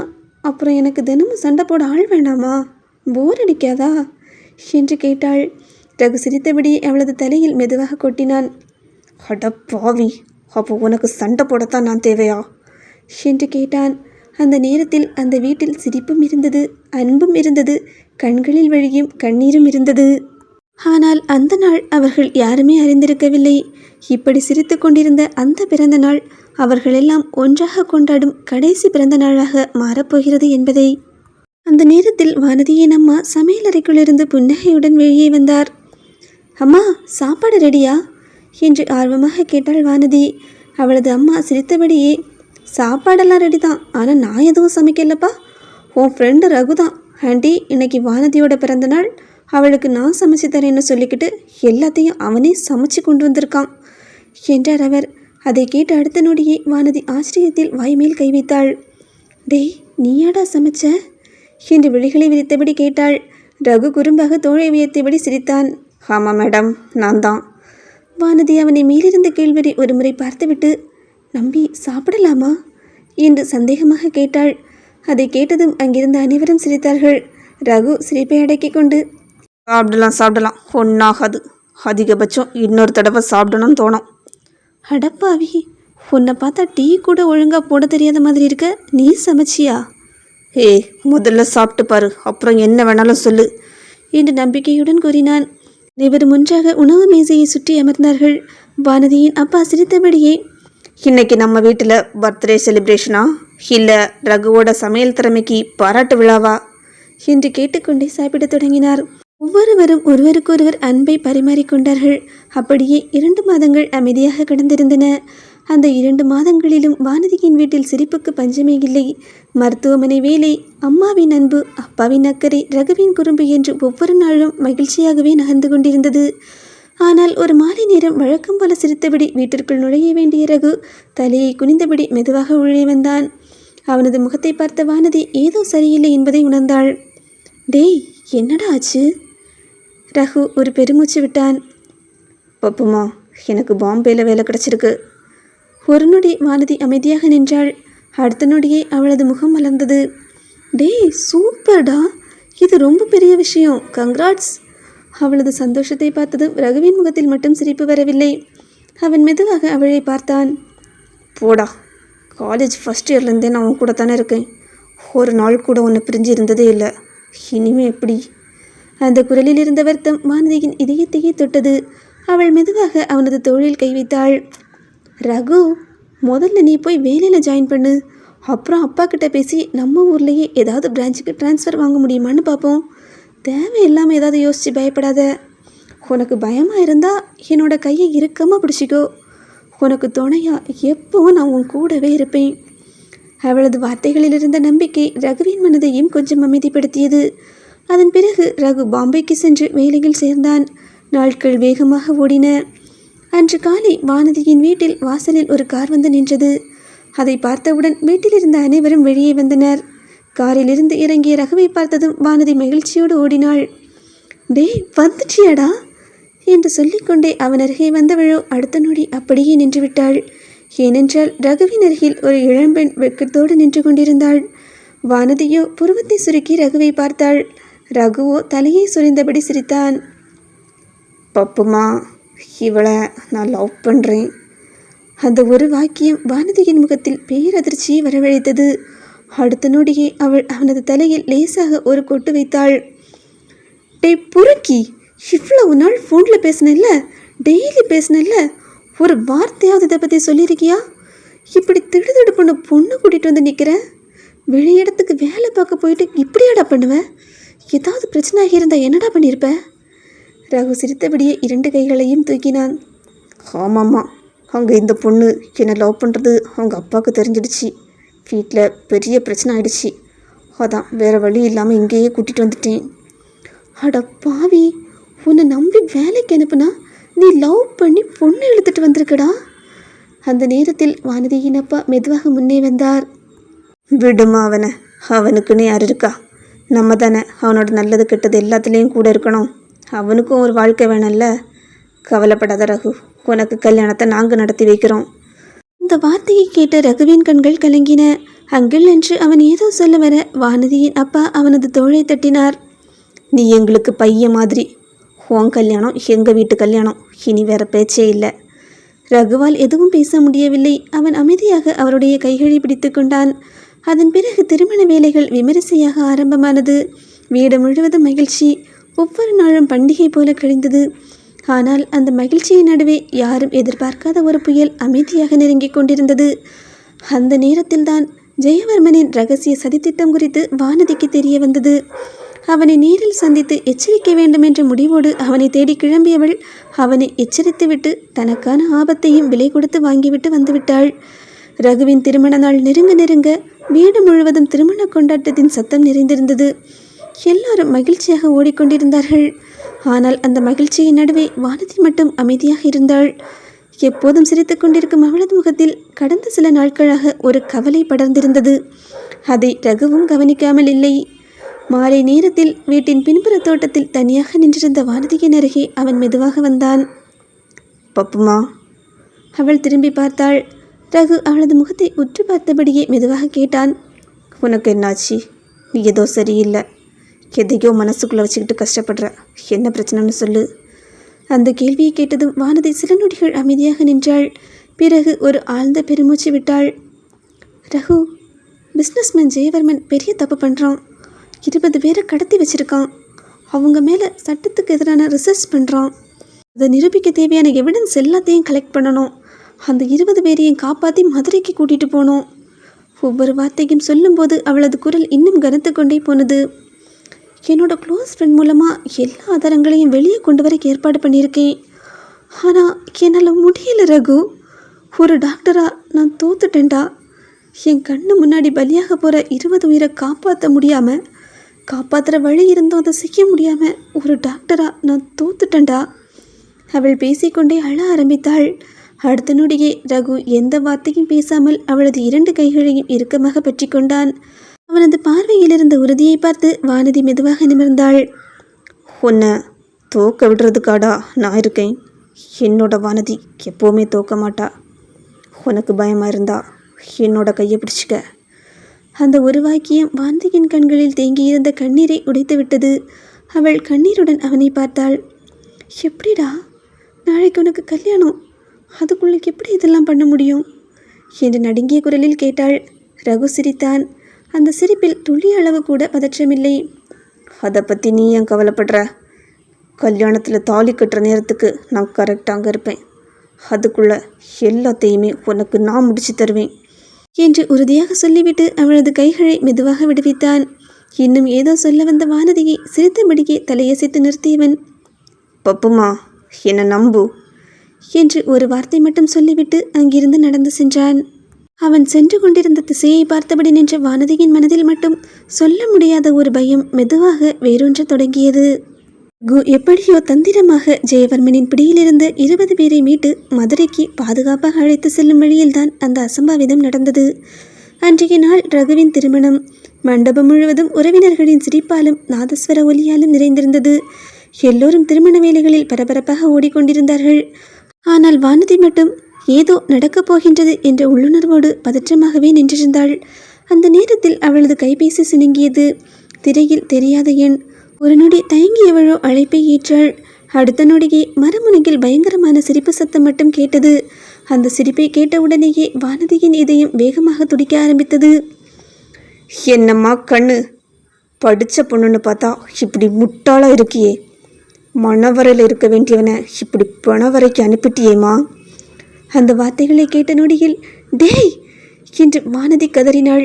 அப்புறம் எனக்கு தினமும் சண்டை போட ஆள் வேண்டாமா? போர் அடிக்காதா என்று கேட்டாள். ரகு சிரித்தபடி அவளது தலையில் மெதுவாக கொட்டினான். அட பாவி, அப்போ உனக்கு சண்டை போடத்தான் நான் தேவையா என்று கேட்டான். அந்த நேரத்தில் அந்த வீட்டில் சிரிப்பும் இருந்தது, அன்பும் இருந்தது, கண்களில் வழியும் கண்ணீரும் இருந்தது. ஆனால் அந்த நாள் அவர்கள் யாருமே அறிந்திருக்கவில்லை. இப்படி சிரித்து கொண்டிருந்த அந்த பிறந்த நாள் அவர்களெல்லாம் ஒன்றாக கொண்டாடும் கடைசி பிறந்த நாளாக மாறப்போகிறது என்பதை. அந்த நேரத்தில் வானதியின் அம்மா சமையலறைக்குள்ளிருந்து புன்னகையுடன் வெளியே வந்தார். அம்மா, சாப்பாடு ரெடியா என்று ஆர்வமாக கேட்டாள் வானதி. அவளது அம்மா சிரித்தபடியே, சாப்பாடெல்லாம் ரெடி தான், ஆனால் நான் எதுவும் சமைக்கலப்பா. உன் ஃப்ரெண்டு ரகு தான் ஆண்டி இன்னைக்கு வானதியோட பிறந்த நாள், அவளுக்கு நான் சமைச்சு தரேன்னு சொல்லிக்கிட்டு எல்லாத்தையும் அவனே சமைச்சு கொண்டு வந்திருக்கான் என்றார் அவர். அதை கேட்டு அடுத்த நொடியே வானதி ஆச்சரியத்தில் வாய்மேல் கை வைத்தாள். டேய், நீயாடா சமைச்ச என்று விழிகளை விரித்தபடி கேட்டாள். ரகு குறும்பாக தோளை உயர்த்தியபடி சிரித்தான். ஆமாம் மேடம், நான் தான். வானதி அவனை மேலிருந்து கீழ்வரை ஒரு முறை பார்த்துவிட்டு, நம்பி சாப்பிடலாமா என்று சந்தேகமாக கேட்டாள். அதை கேட்டதும் அங்கிருந்த அனைவரும் சிரித்தார்கள். ரகு சிரிப்பை அடக்கி கொண்டு, சாப்பிடலாம், ஒன்றாகாது, அதிகபட்சம் இன்னொரு தடவை சாப்பிடணும்னு தோணும். அடப்பாவி, உன்னை பார்த்தா டீ கூட ஒழுங்காக போட தெரியாத மாதிரி இருக்க, நீ சமைச்சியா? முதல்ல சாப்பிட்டு பாரு, அப்புறம் என்ன வேணாலும் சொல்லு என்று நம்பிக்கையுடன் கூறினான். அனைவரும் ஒன்றாக உணவு மேசையை சுற்றி அமர்ந்தார்கள். வானதியின் அப்பா சிரித்தபடியே, இன்னைக்கு நம்ம வீட்டில் பர்த்டே செலிப்ரேஷனா இல்லை ரகுவோட சமையல் திறமைக்கு பாராட்டு விழாவா என்று கேட்டுக்கொண்டே சாப்பிட தொடங்கினார். ஒவ்வொருவரும் ஒருவருக்கொருவர் அன்பை பரிமாறிக்கொண்டார்கள். அப்படியே 2 மாதங்கள் அமைதியாக கடந்திருந்தன. அந்த 2 மாதங்களிலும் வானதியின் வீட்டில் சிரிப்புக்கு பஞ்சமே இல்லை. மருத்துவமனை வேலை, அம்மாவின் அன்பு, அப்பாவின் அக்கறை, ரகுவின் குறும்பு என்று ஒவ்வொரு நாளும் மகிழ்ச்சியாகவே நகர்ந்து கொண்டிருந்தது. ஆனால் ஒரு மாலை நேரம் வழக்கம் போல சிரித்தபடி வீட்டிற்குள் நுழைய வேண்டிய ரகு தலையை குனிந்தபடி மெதுவாக உள்ளே வந்தான். அவனது முகத்தை பார்த்த வானதி ஏதோ சரியில்லை என்பதை உணர்ந்தாள். டேய், என்னடா ஆச்சு? ரகு ஒரு பெருமூச்சு விட்டான். பப்புமா, எனக்கு பாம்பேயில் வேலை கிடச்சிருக்கு. ஒரு நொடி வானதி அமைதியாக நின்றாள். அடுத்த நொடியே அவளது முகம் மலர்ந்தது. டேய், சூப்பர்டா, இது ரொம்ப பெரிய விஷயம், கங்க்ராட்ஸ். அவளது சந்தோஷத்தை பார்த்ததும் ரகுவின் முகத்தில் மட்டும் சிரிப்பு வரவில்லை. அவன் மெதுவாக அவளை பார்த்தான். போடா, காலேஜ் ஃபஸ்ட் இயர்லேருந்தே நான் உன் கூட தானே இருக்கேன், ஒரு நாள் கூட உன்னை பிரிஞ்சு இருந்ததே இல்லை, இனிமே எப்படி? அந்த குரலில் இருந்த வருத்தம் வானதியின் இதயத்தையே தொட்டது. அவள் மெதுவாக அவனது தோளில் கை வைத்தாள். ரகு, முதல்ல நீ போய் வேலையில் ஜாயின் பண்ணு, அப்புறம் அப்பா கிட்ட பேசி நம்ம ஊர்லேயே ஏதாவது பிரான்ச்சுக்கு ட்ரான்ஸ்ஃபர் வாங்க முடியுமான்னு பார்ப்போம். தேவையில்லாமல் ஏதாவது யோசித்து பயப்படாத. உனக்கு பயமாக இருந்தால் என்னோட கையை இறுக்கமாக பிடிச்சிக்கோ. உனக்கு துணையா எப்பவும் நான் உன் கூடவே இருப்பேன். அவளது வார்த்தைகளில் இருந்த நம்பிக்கை ரகுவின் மனதையும் கொஞ்சம் அமைதிப்படுத்தியது. அதன் பிறகு ரகு பாம்பேக்கு சென்று வேலையில் சேர்ந்தான். நாட்கள் வேகமாக ஓடின. அன்று காலை வானதியின் வீட்டில் வாசலில் ஒரு கார் வந்து நின்றது. அதை பார்த்தவுடன் வீட்டிலிருந்த அனைவரும் வெளியே வந்தனர். காரிலிருந்து இறங்கிய ரகுவை பார்த்ததும் வானதி மகிழ்ச்சியோடு ஓடினாள். டே, வந்துச்சியாடா என்று சொல்லிக்கொண்டே அவன் அருகே வந்தவளோ அடுத்த நொடி அப்படியே நின்றுவிட்டாள். ஏனென்றால் ரகுவின் அருகில் ஒரு இளம்பெண் வெட்கத்தோடு நின்று கொண்டிருந்தாள். வானதியோ புருவத்தை சுருக்கி ரகுவை பார்த்தாள். ரகுவோ தலையை சுரிந்தபடி சிரித்தான். பப்புமா, இவளை நான் லவ் பண்ணுறேன். அந்த ஒரு வாக்கியம் வானதியின் முகத்தில் பேரதிர்ச்சியை வரவழைத்தது. அடுத்த நொடியே அவள் அவனது தலையில் லேசாக ஒரு கொட்டு வைத்தாள். டே புருக்கி, இவ்வளவு நாள் ஃபோனில் பேசினல்ல, டெய்லி பேசினல்ல, ஒரு வார்த்தையாவது இதை பற்றி சொல்லியிருக்கியா? இப்படி திடுதிடுப்புன்னு பொண்ணு கூட்டிகிட்டு வந்து நிற்கிற. வெளியிடத்துக்கு வேலை பார்க்க போயிட்டு இப்படியாடா பண்ணுவேன்? ஏதாவது பிரச்சனை ஆகியிருந்தால் என்னடா பண்ணியிருப்ப? ரகு சிரித்தபடியே 2 கைகளையும் தூக்கினான். ஆமாம்மா, அவங்க இந்த பொண்ணு என்னை லவ் பண்ணுறது அவங்க அப்பாவுக்கு தெரிஞ்சிடுச்சு. வீட்டில் பெரிய பிரச்சனை ஆயிடுச்சு. அதான் வேறு வழி இல்லாமல் இங்கேயே கூட்டிகிட்டு வந்துட்டேன். அட பாவி, உன்னை நம்பி வேலைக்கு அனுப்புனா நீ லவ் பண்ணி பொண்ணு இழுத்துட்டு வந்திருக்கடா. அந்த நேரத்தில் வானதியின் அப்பா மெதுவாக முன்னே வந்தார். விடுமா அவனை, அவனுக்குன்னு யார் இருக்கா? நம்ம தானே அவனோட நல்லது கெட்டது எல்லாத்துலேயும் கூட இருக்கணும். அவனுக்கும் ஒரு வாழ்க்கை வேணும்ல. கவலைப்படாத ரகு, உனக்கு கல்யாணத்தை நாங்கள் நடத்தி வைக்கிறோம். இந்த வார்த்தையை கேட்ட ரகுவின் கண்கள் கலங்கின. அங்கிள் என்று அவன் ஏதோ சொல்ல வர வானதியின் அப்பா அவனது தோளை தட்டினார். நீ எங்களுக்கு பையன் மாதிரி. உன் கல்யாணம் எங்கள் வீட்டு கல்யாணம், இனி வேற பேச்சே இல்லை. ரகுவால் எதுவும் பேச முடியவில்லை. அவன் அமைதியாக அவருடைய கைகளை பிடித்து கொண்டான். அதன் பிறகு திருமண வேலைகள் விமரிசையாக ஆரம்பமானது. வீடு முழுவதும் மகிழ்ச்சி. ஒவ்வொரு நாளும் பண்டிகை போல கழிந்தது. ஆனால் அந்த மகிழ்ச்சியின் நடுவே யாரும் எதிர்பார்க்காத ஒரு புயல் அமைதியாக நெருங்கிக் கொண்டிருந்தது. அந்த நேரத்தில்தான் ஜெயவர்மனின் ரகசிய சதித்திட்டம் குறித்து வானதிக்கு தெரிய வந்தது. அவனை நேரில் சந்தித்து எச்சரிக்க வேண்டும் என்ற முடிவோடு அவனை தேடி கிளம்பியவள் அவனை எச்சரித்துவிட்டு தனக்கான ஆபத்தையும் விலை கொடுத்து வாங்கிவிட்டு வந்துவிட்டாள். ரகுவின் திருமண நாள் நெருங்க நெருங்க வீடு முழுவதும் திருமண கொண்டாட்டத்தின் சத்தம் நிறைந்திருந்தது. எல்லாரும் மகிழ்ச்சியாக ஓடிக்கொண்டிருந்தார்கள். ஆனால் அந்த மகிழ்ச்சியின் நடுவே வானதி மட்டும் அமைதியாக இருந்தாள். எப்போதும் சிரித்து கொண்டிருக்கும் அவளது முகத்தில் கடந்த சில நாட்களாக ஒரு கவலை படர்ந்திருந்தது. அதை ரகுவும் கவனிக்காமல் இல்லை. மாலை நேரத்தில் வீட்டின் பின்புற தோட்டத்தில் தனியாக நின்றிருந்த வானதியின் அருகே அவன் மெதுவாக வந்தான். பப்புமா. அவள் திரும்பி பார்த்தாள். ரகு அவளது முகத்தை உற்று பார்த்தபடியே மெதுவாக கேட்டான். உனக்கு என்னாச்சு? நீ ஏதோ சரியில்லை, எதையோ மனசுக்குள்ளே வச்சுக்கிட்டு கஷ்டப்படுற. என்ன பிரச்சனைன்னு சொல்லு. அந்த கேள்வியை கேட்டதும் வானதி சில நொடிகள் அமைதியாக நின்றாள். பிறகு ஒரு ஆழ்ந்த பெருமூச்சு விட்டாள். ரகு, பிஸ்னஸ்மேன் ஜெயவர்மன் பெரிய தப்பு பண்ணுறான். 20 பேரை கடத்தி வச்சுருக்கான். அவங்க மேலே சட்டத்துக்கு எதிரான ரிசர்ச் பண்ணுறான். அதை நிரூபிக்க தேவையான எவிடன்ஸ் எல்லாத்தையும் கலெக்ட் பண்ணணும். அந்த 20 பேரையும் காப்பாற்றி மதுரைக்கு கூட்டிகிட்டு போனோம். ஒவ்வொரு வார்த்தையும் சொல்லும்போது அவளது குரல் இன்னும் கனத்து கொண்டே போனது. என்னோட க்ளோஸ் ஃப்ரெண்ட் மூலமாக எல்லா ஆதாரங்களையும் வெளியே கொண்டு வர ஏற்பாடு பண்ணியிருக்கேன். ஆனால் என்னால் முடியல ரகு. ஒரு டாக்டராக நான் தோத்துட்டேன்டா. என் கண்ணு முன்னாடி பலியாக போகிற 20 உயிரை காப்பாற்ற முடியாமல், காப்பாற்றுற வழி இருந்தும் அதை செய்ய முடியாமல் ஒரு டாக்டராக நான் தோத்துட்டேன்டா. அவள் பேசிக்கொண்டே அழ ஆரம்பித்தாள். அடுத்த நொடியே ரகு எந்த வார்த்தையும் பேசாமல் அவளது 2 கைகளையும் இறுக்கமாக பற்றி கொண்டான். அவனது பார்வையில் இருந்த உறுதியை பார்த்து வானதி மெதுவாக நிமிர்ந்தாள். உன்னை தோக்க விடுறதுக்காடா நான் இருக்கேன். என்னோட வானதி எப்போவுமே தோக்க மாட்டா. உனக்கு பயமாக இருந்தா என்னோட கையை பிடிச்சிக்க. அந்த ஒரு வாக்கியம் வானதியின் கண்களில் தேங்கியிருந்த கண்ணீரை உடைத்து விட்டது. அவள் கண்ணீருடன் அவனை பார்த்தாள். எப்படிடா, நாளைக்கு உனக்கு கல்யாணம், அதுக்குள்ளே எப்படி இதெல்லாம் பண்ண முடியும் என்று நடுங்கிய குரலில் கேட்டாள். ரகு சிரித்தான். அந்த சிரிப்பில் துளி அளவு கூட பதற்றமில்லை. அதை பற்றி நீ ஏன் கவலைப்படுற? கல்யாணத்தில் தாலி கட்டுற நேரத்துக்கு நான் கரெக்டாக அங்கே இருப்பேன். அதுக்குள்ளே எல்லாத்தையுமே உனக்கு நான் முடிச்சு தருவேன் என்று உறுதியாக சொல்லிவிட்டு அவளது கைகளை மெதுவாக விடுவித்தான். இன்னும் ஏதோ சொல்ல வந்த வானதியை சிரித்தபடியே தலையசைத்து நிறுத்தியவன், பப்புமா, என்னை நம்பு என்று ஒரு வார்த்தை மட்டும் சொல்லிவிட்டு அங்கிருந்து நடந்து சென்றான். அவன் சென்று கொண்டிருந்த திசையை பார்த்தபடி நின்ற வானதியின் மனதில் மட்டும் சொல்ல முடியாத ஒரு பயம் மெதுவாக வேரூன்ற தொடங்கியது. எப்படியோ தந்திரமாக ஜெயவர்மனின் பிடியிலிருந்து 20 பேரை மீட்டு மதுரைக்கு பாதுகாப்பாக அழைத்து செல்லும் வழியில்தான் அந்த அசம்பாவிதம் நடந்தது. அன்றைய நாள் ரகுவின் திருமணம். மண்டபம் முழுவதும் உறவினர்களின் சிரிப்பாலும் நாதஸ்வர ஒலியாலும் நிறைந்திருந்தது. எல்லோரும் திருமண வேலைகளில் பரபரப்பாக ஓடிக்கொண்டிருந்தார்கள். ஆனால் வானதி மட்டும் ஏதோ நடக்கப் போகின்றது என்ற உள்ளுணர்வோடு பதற்றமாகவே நின்றிருந்தாள். அந்த நேரத்தில் அவளது கைபேசி சினுங்கியது. திரையில் தெரியாத எண். ஒரு நொடி தயங்கியவளோ அழைப்பை ஏற்றாள். அடுத்த நொடியே மறுமுனையில் பயங்கரமான சிரிப்பு சத்தம் மட்டும் கேட்டது. அந்த சிரிப்பை கேட்டவுடனேயே வானதியின் இதயம் வேகமாக துடிக்க ஆரம்பித்தது. என்னம்மா கண்ணு, படித்த பொண்ணுன்னு பார்த்தா இப்படி முட்டாளாக இருக்கியே. மணவரையில் இருக்க வேண்டியவனை இப்படி பணவரைக்கு அனுப்பிட்டியேம்மா. அந்த வார்த்தைகளை கேட்ட நொடியில் டேய் என்று வானதி கதறினாள்.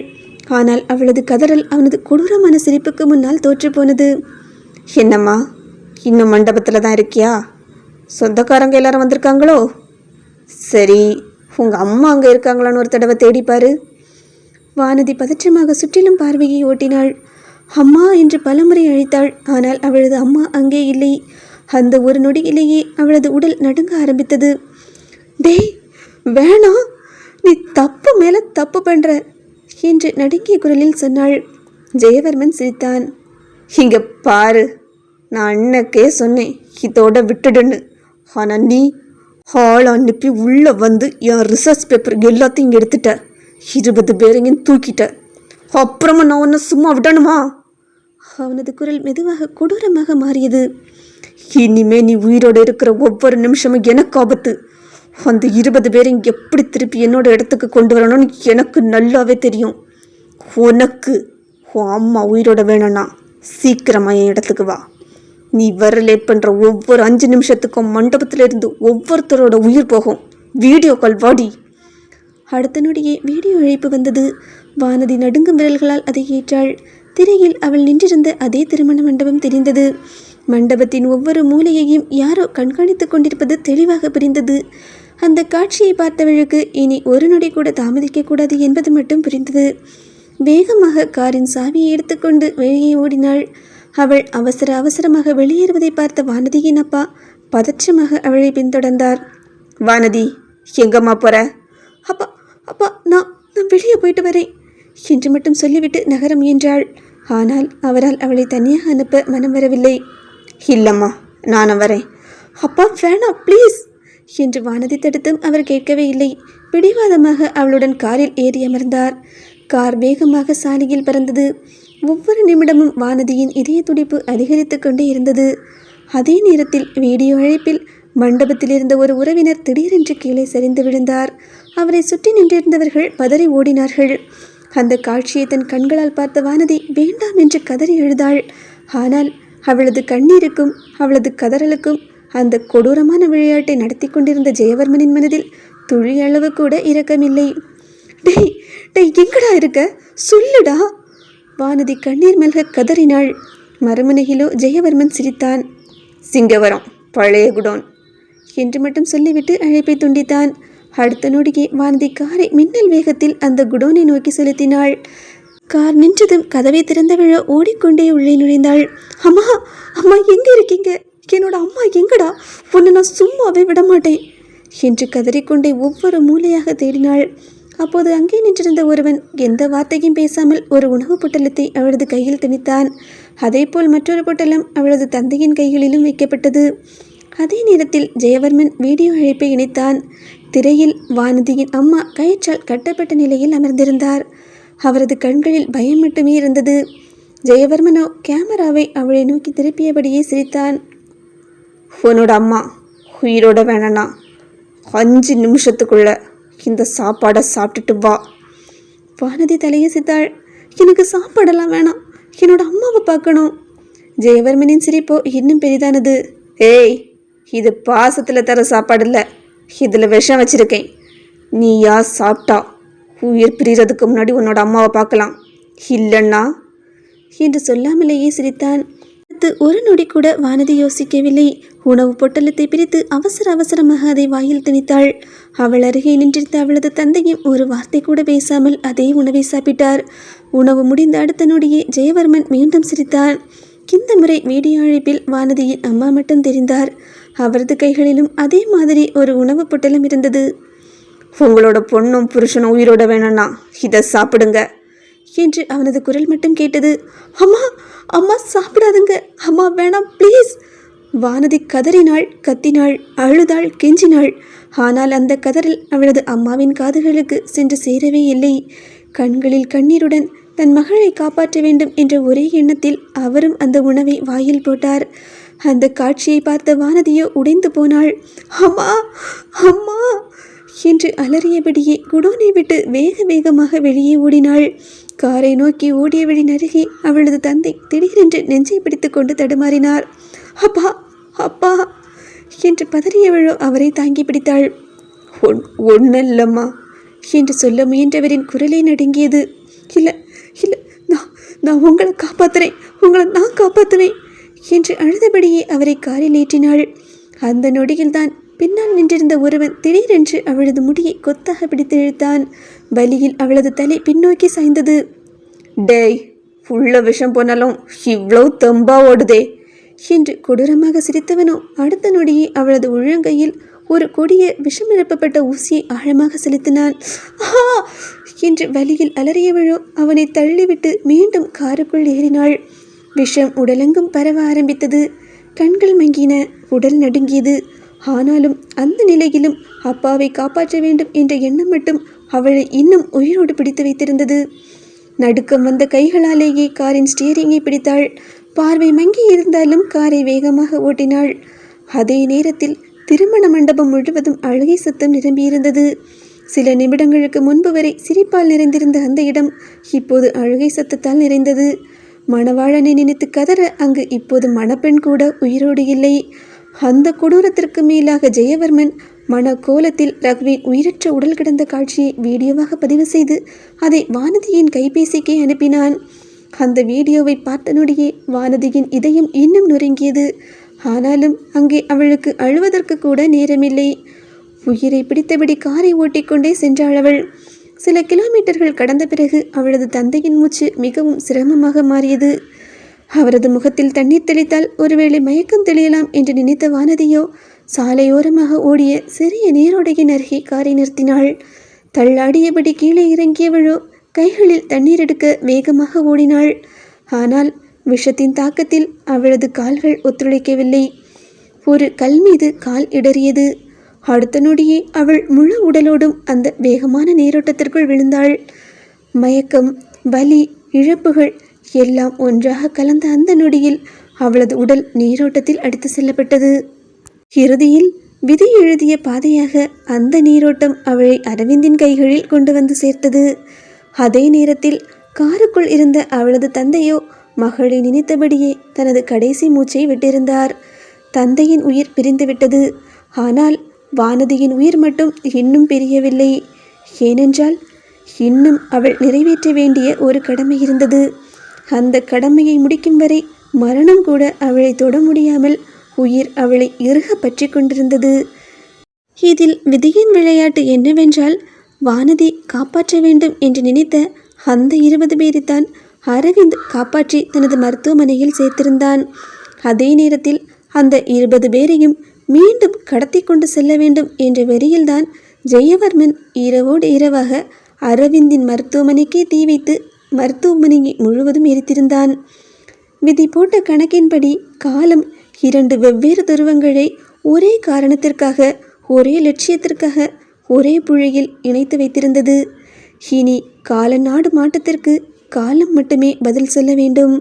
ஆனால் அவளது கதறல் அவனது கொடூரமான சிரிப்புக்கு முன்னால் தோற்றுப்போனது. என்னம்மா, இன்னும் மண்டபத்தில் தான் இருக்கியா? சொந்தக்காரங்க எல்லாரும் வந்திருக்காங்களோ? சரி, உங்கள் அம்மா அங்கே இருக்காங்களான்னு ஒரு தடவை தேடிப்பாரு. வானதி பதற்றமாக சுற்றிலும் பார்வையை ஓட்டினாள். அம்மா என்று பலமுறை அழைத்தாள். ஆனால் அவளது அம்மா அங்கே இல்லை. அந்த ஒரு நொடியிலேயே அவளது உடல் நடுங்க ஆரம்பித்தது. டேய் வேணாம், நீ தப்பு மேலே தப்பு பண்ணுற என்று நடுங்கிய குரலில் சொன்னாள். ஜெயவர்மன் சிரித்தான். இங்கே பாரு, நான் அன்னைக்கே சொன்னேன் இதோட விட்டுடுன்னு. ஆனால் நீ ஹால் அனுப்பி உள்ளே வந்து என் ரிசர்ச் பேப்பர் எல்லாத்தையும் எடுத்துட்ட. 20 பேரையும் தூக்கிட்ட. அப்புறமா நான் ஒன்று சும்மா விடணுமா? அவனது குரல் மெதுவாக கொடூரமாக மாறியது. இனிமே நீ உயிரோடு இருக்கிற ஒவ்வொரு நிமிஷமும் எனக்கு ஆபத்து. அந்த 20 பேரையும் எப்படி திருப்பி என்னோட இடத்துக்கு கொண்டு வரணும்னு எனக்கு நல்லாவே தெரியும். உனக்கு உன் அம்மா உயிரோட வேணும்னா சீக்கிரமாக என் இடத்துக்கு வா. நீ வர லேட் பண்ணுற ஒவ்வொரு 5 நிமிஷத்துக்கும் மண்டபத்தில் இருந்து ஒவ்வொருத்தரோட உயிர் போகும். வீடியோ கால் வாடி. அடுத்த நொடியே வீடியோ அழைப்பு வந்தது. வானதி நடுங்கும் விரல்களால் அதை ஏற்றாள். திரையில் அவள் நின்றிருந்த அதே திருமண மண்டபம் தெரிந்தது. மண்டபத்தின் ஒவ்வொரு மூலையையும் யாரோ கண்காணித்துக் கொண்டிருப்பது தெளிவாக புரிந்தது. அந்த காட்சியை பார்த்தவளுக்கு இனி ஒரு நொடி கூட தாமதிக்கக்கூடாது என்பது மட்டும் புரிந்தது. வேகமாக காரின் சாவியை எடுத்துக்கொண்டு வெளியே ஓடினாள். அவள் அவசரமாக வெளியேறுவதை பார்த்த வானதியின் அப்பா பதற்றமாக அவளை பின்தொடர்ந்தார். வானதி, எங்கம்மா போற? அப்பா அப்பா நான் வெளியே போயிட்டு வரேன் என்று மட்டும் சொல்லிவிட்டு நகர முயன்றாள். ஆனால் அவரால் அவளை தனியாக அனுப்ப மனம் வரவில்லை. இல்லைம்மா, நானும் வரேன். அப்பா வேணாம் ப்ளீஸ் என்று வானதி தடுத்தும் அவர் கேட்கவே இல்லை. பிடிவாதமாக அவளுடன் காரில் ஏறி அமர்ந்தார். கார் வேகமாக சாலையில் பறந்தது. ஒவ்வொரு நிமிடமும் வானதியின் இதய துடிப்பு அதிகரித்து கொண்டே இருந்தது. அதே நேரத்தில் வீடியோ அழைப்பில் மண்டபத்தில் இருந்த ஒரு உறவினர் திடீரென்று கீழே சரிந்து விழுந்தார். அவரை சுற்றி நின்றிருந்தவர்கள் பதறி ஓடினார்கள். அந்த காட்சியை தன் கண்களால் பார்த்த வானதி வேண்டாம் என்று கதறி எழுதாள். ஆனால் அவளது கண்ணீருக்கும் அவளது கதறலுக்கும் அந்த கொடூரமான விளையாட்டை நடத்தி கொண்டிருந்த ஜெயவர்மனின் மனதில் துளி அளவு கூட இரக்கமில்லை. டேய் டேய் எங்கடா இருக்க, சொல்லுடா. வானதி கண்ணீர் மல்க கதறினாள். மறுமுனையிலோ ஜெயவர்மன் சிரித்தான். சிங்கவரம், பழைய குடோன் என்று மட்டும் சொல்லிவிட்டு அழைப்பை துண்டித்தான். அடுத்த நொடியே வானதி காரை மின்னல் வேகத்தில் அந்த குடோனை நோக்கி செலுத்தினாள். கார் நின்றதும் கதவை திறந்தவிழ ஓடிக்கொண்டே உள்ளே நுழைந்தாள். அம்மா அம்மா எங்கே இருக்கீங்க? என்னோட அம்மா எங்கடா? உன்னை நான் சும்மாவே விடமாட்டேன் என்று கதறிக்கொண்டே ஒவ்வொரு மூலையாக தேடினாள். அப்போது அங்கே நின்றிருந்த ஒருவன் எந்த வார்த்தையும் பேசாமல் ஒரு உணவு பொட்டலத்தை அவளது கையில் திணித்தான். அதேபோல் மற்றொரு பொட்டலம் அவளது தந்தையின் கைகளிலும் வைக்கப்பட்டது. அதே நேரத்தில் ஜெயவர்மன் வீடியோ அழைப்பை இணைத்தான். திரையில் வானதியின் அம்மா கயிற்றால் கட்டப்பட்ட நிலையில் அமர்ந்திருந்தார். அவரது கண்களில் பயம் மட்டுமே இருந்தது. ஜெயவர்மனோ கேமராவை அவளை நோக்கி திருப்பியபடியே சிரித்தான். உன்னோட அம்மா உயிரோட வேணனா 5 நிமிஷத்துக்குள்ள இந்த சாப்பாடை சாப்பிட்டுட்டு வா. வானதி தலையசித்தாள். எனக்கு சாப்பாடெல்லாம் வேணாம், என்னோட அம்மாவை பார்க்கணும். ஜெயவர்மனின் சிரிப்போ இன்னும் பெரிதானது. ஏய், இது பாசத்தில் தர சாப்பாடு இல்லை, இதில் விஷம் வச்சிருக்கேன். நீயா சாப்பிட்டா உயிர் பிரியறதுக்கு முன்னாடி உன்னோட அம்மாவை பார்க்கலாம், இல்லைன்னா என்று சொல்லாமலேயே சிரித்தான். ஒரு நொடி கூட வானதி யோசிக்கவில்லை. உணவு பொட்டலத்தை பிரித்து அவசர அவசரமாக அதை வாயில் திணித்தாள். அவள் அருகே நின்றிருந்த அவளது தந்தையும் ஒரு வார்த்தை கூட பேசாமல் அதே உணவை சாப்பிட்டார். உணவு முடிந்த அடுத்த நொடியே ஜெயவர்மன் மீண்டும் சிரித்தான். இந்த முறை வீடியோ அழைப்பில் வானதியின் அம்மா மட்டும் தெரிந்தார். அவரது கைகளிலும் அதே மாதிரி ஒரு உணவு பொட்டலம் இருந்தது. உங்களோட பொண்ணும் புருஷனும் உயிரோட வேணும்னா இதை சாப்பிடுங்க என்று அவனது குரல் மட்டும் கேட்டது. அம்மா, அம்மா சாப்பிடாதுங்க, அம்மா வேணாம் ப்ளீஸ். வானதி கதறினாள், கத்தினாள், அழுதாள், கெஞ்சினாள். ஆனால் அந்த கதறல் அவளது அம்மாவின் காதுகளுக்கு சென்று சேரவே இல்லை. கண்களில் கண்ணீருடன் தன் மகளை காப்பாற்ற வேண்டும் என்ற ஒரே எண்ணத்தில் அவரும் அந்த உணவை வாயில் போட்டார். அந்த காட்சியை பார்த்த வானதியோ உடைந்து போனாள். அம்மா, அம்மா என்று அலறியபடியே குடோனை விட்டு வேக வேகமாக வெளியே ஓடினாள். காரை நோக்கி ஓடியவழின் அருகே அவளது தந்தை திடீரென்று நெஞ்சை பிடித்து கொண்டு தடுமாறினார். அப்பா, அப்பா என்று பதறியவளோ அவரை தாங்கி பிடித்தாள். ஒன்னல்லம்மா என்று சொல்ல முயன்றவரின் குரலே நடுங்கியது. இல்லை இல்லை, நான் உங்களை காப்பாற்றுறேன், உங்களை நான் காப்பாற்றுவேன் என்று அழுதபடியே அவரை காரில் ஏற்றினாள். அந்த நொடியில்தான் பின்னால் நின்றிருந்த ஒருவன் திடீரென்று அவளது முடியை கொத்தாக பிடித்து இழுத்தான். வலியில் அவளது தலை பின்னோக்கி சாய்ந்தது. டேய், உள்ள விஷம் போனாலும் இவ்வளோ தெம்பா ஓடுதே என்று கொடூரமாக சிரித்தவனோ அடுத்த நொடியே அவளது உள்ளங்கையில் ஒரு கொடிய விஷம் நிரப்பப்பட்ட ஊசியை ஆழமாக செலுத்தினான். ஆஹா என்று வலியில் அலறியவளோ அவனை தள்ளிவிட்டு மீண்டும் காருக்குள் ஏறினாள். விஷம் உடலெங்கும் பரவ ஆரம்பித்தது. கண்கள் மங்கின, உடல் நடுங்கியது. ஆனாலும் அந்த நிலையிலும் அப்பாவை காப்பாற்ற வேண்டும் என்ற எண்ணம் மட்டும் அவளை இன்னும் உயிரோடு பிடித்து வைத்திருந்தது. நடுக்கம் வந்த கைகளாலேயே காரின் ஸ்டியரிங்கை பிடித்தாள். பார்வை மங்கி இருந்தாலும் காரை வேகமாக ஓட்டினாள். அதே நேரத்தில் திருமண மண்டபம் முழுவதும் அழுகை சத்தம் நிரம்பியிருந்தது. சில நிமிடங்களுக்கு முன்பு வரை சிரிப்பால் நிறைந்திருந்த அந்த இடம் இப்போது அழுகை சத்தத்தால் நிறைந்தது. மணவாளனை நினைத்து கதற அங்கு இப்போது மணப்பெண் கூட உயிரோடு இல்லை. அந்த கொடூரத்திற்கு மேலாக ஜெயவர்மன் மன கோலத்தில் ரகுவின் உயிரற்ற உடல் கிடந்த காட்சியை வீடியோவாக பதிவு செய்து அதை வானதியின் கைபேசிக்கே அனுப்பினான். அந்த வீடியோவை பார்த்த நொடியே வானதியின் இதயம் இன்னும் நொறுங்கியது. ஆனாலும் அங்கே அவளுக்கு அழுவதற்கு கூட நேரமில்லை. உயிரை பிடித்தபடி காரை ஓட்டிக்கொண்டே சென்றாள் அவள். சில கிலோமீட்டர்கள் கடந்த பிறகு அவளது தந்தையின் மூச்சு மிகவும் சிரமமாக மாறியது. அவரது முகத்தில் தண்ணீர் தெளித்தால் ஒருவேளை மயக்கம் தெளியலாம் என்று நினைத்த வானதியோ சாலையோரமாக ஓடிய சிறிய நீரோடையின் அருகே காரை நிறுத்தினாள். தள்ளாடியபடி கீழே இறங்கியவளோ கைகளில் தண்ணீர் எடுக்க வேகமாக ஓடினாள். ஆனால் விஷத்தின் தாக்கத்தில் அவளது கால்கள் ஒத்துழைக்கவில்லை. ஒரு கல் மீது கால் இடறியது. அடுத்த நொடியே அவள் முழு உடலோடும் அந்த வேகமான நீரோட்டத்திற்குள் விழுந்தாள். மயக்கம், வலி, இழப்புகள் எல்லாம் ஒன்றாக கலந்த அந்த நொடியில் அவளது உடல் நீரோட்டத்தில் அடித்து செல்லப்பட்டது. இறுதியில் விதி எழுதிய பாதையாக அந்த நீரோட்டம் அவளை அரவிந்தின் கைகளில் கொண்டு வந்து சேர்த்தது. அதே நேரத்தில் காருக்குள் இருந்த அவளது தந்தையோ மகளை நினைத்தபடியே தனது கடைசி மூச்சை விட்டிருந்தார். தந்தையின் உயிர் பிரிந்துவிட்டது. ஆனால் வானதியின் உயிர் மட்டும் இன்னும் பிரியவில்லை. ஏனென்றால் இன்னும் அவள் நிறைவேற்ற வேண்டிய ஒரு கடமை இருந்தது. அந்த கடமையை முடிக்கும் வரை மரணம் கூட அவளை தொட முடியாமல் உயிர் அவளை இறுக பற்றி கொண்டிருந்தது. இதில் விதியின் விளையாட்டு என்னவென்றால் வானதி காப்பாற்ற வேண்டும் என்று நினைத்த அந்த 20 பேரைத்தான் அரவிந்த் காப்பாற்றி தனது மருத்துவமனையில் சேர்த்திருந்தான். அதே நேரத்தில் அந்த 20 பேரையும் மீண்டும் கடத்தி கொண்டு செல்ல வேண்டும் என்ற வெறியில்தான் ஜெயவர்மன் இரவோடு இரவாக அரவிந்தின் மருத்துவமனைக்கே தீ வைத்து மருத்துவமனையை முழுவதும் எரித்திருந்தான். விதி போட்ட கணக்கின்படி காலம் 2 வெவ்வேறு துருவங்களை ஒரே காரணத்திற்காக, ஒரே லட்சியத்திற்காக ஒரே புழையில் இணைத்து வைத்திருந்தது. இனி கால நாடு மாட்டத்திற்கு காலம் மட்டுமே பதில் சொல்ல வேண்டும்.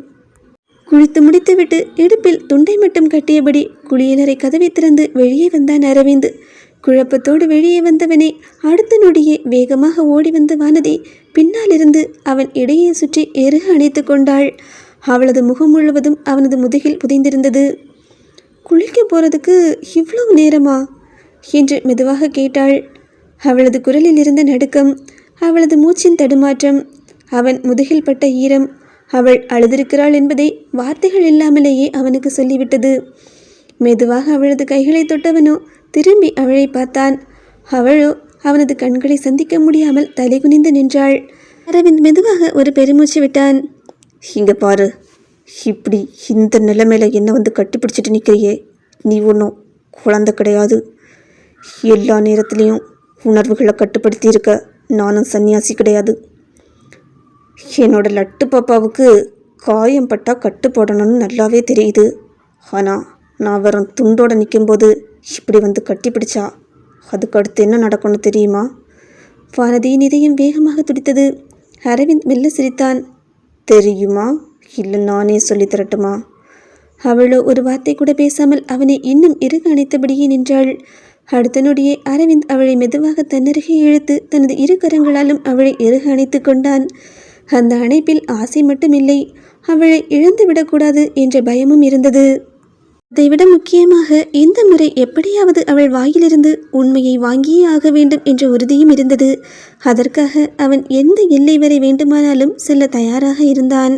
குளித்து முடித்துவிட்டு இடுப்பில் துண்டை மட்டும் கட்டியபடி குளியலறை கதவை திறந்து வெளியே வந்தான் அரவிந்த். குழப்பத்தோடு வெளியே வந்தவனே அடுத்த நொடியே வேகமாக ஓடி வந்த வானதி பின்னாலிருந்து அவன் இடையே சுற்றி எருக அணைத்து கொண்டாள். அவளது முகம் முழுவதும் அவனது முதுகில் புதைந்திருந்தது. குளிக்க போறதுக்கு இவ்வளவு நேரமா என்று மெதுவாக கேட்டாள். அவளது குரலில் இருந்த நடுக்கம், அவளது மூச்சின் தடுமாற்றம், அவன் முதுகில் பட்ட ஈரம், அவள் அழுதிருக்கிறாள் என்பதை வார்த்தைகள் இல்லாமலேயே அவனுக்கு சொல்லிவிட்டது. மெதுவாக அவளது கைகளை தொட்டவனோ திரும்பி அவளை பார்த்தான். அவளோ அவனது கண்களை சந்திக்க முடியாமல் தலைகுனிந்து நின்றாள். அரவிந்த் மெதுவாக ஒரு பெருமூச்சு விட்டான். இங்கே பாரு, இப்படி இந்த நிலைமையில என்ன வந்து கட்டிப்பிடிச்சிட்டு நிற்கிறியே, நீ ஒன்றும் குழந்தை கிடையாது. எல்லா நேரத்துலேயும் உணர்வுகளை கட்டுப்படுத்தி இருக்க நானும் சன்னியாசி கிடையாது. என்னோட லட்டு பாப்பாவுக்கு காயம் பட்டா கட்டு போடணும்னு நல்லாவே தெரியுது. ஆனால் நான் வெறும் துண்டோட நிற்கும்போது இப்படி வந்து கட்டிப்பிடிச்சா அதுக்கு அடுத்து என்ன நடக்கும்னு தெரியுமா? வானதியின் இதயம் வேகமாக துடித்தது. அரவிந்த் மெல்ல சிரித்தான். தெரியுமா, இல்லை நானே சொல்லி தரட்டுமா? அவளோ ஒரு வார்த்தை கூட பேசாமல் அவனை இன்னும் இறுக அணைத்தபடியே நின்றாள். அடுத்த நொடியே அரவிந்த் அவளை மெதுவாக தன்னருகே இழுத்து தனது இரு கரங்களாலும் அவளை இறுக அணைத்து கொண்டான். அந்த அணைப்பில் ஆசை மட்டுமில்லை, அவளை இழந்துவிடக்கூடாது என்ற பயமும் இருந்தது. அதைவிட முக்கியமாக இந்த முறை எப்படியாவது அவள் வாயிலிருந்து உண்மையை வாங்கியே ஆக வேண்டும் என்ற உறுதியும் இருந்தது. அதற்காக அவன் எந்த எல்லை வரை வேண்டுமானாலும் செல்ல தயாராக இருந்தான்.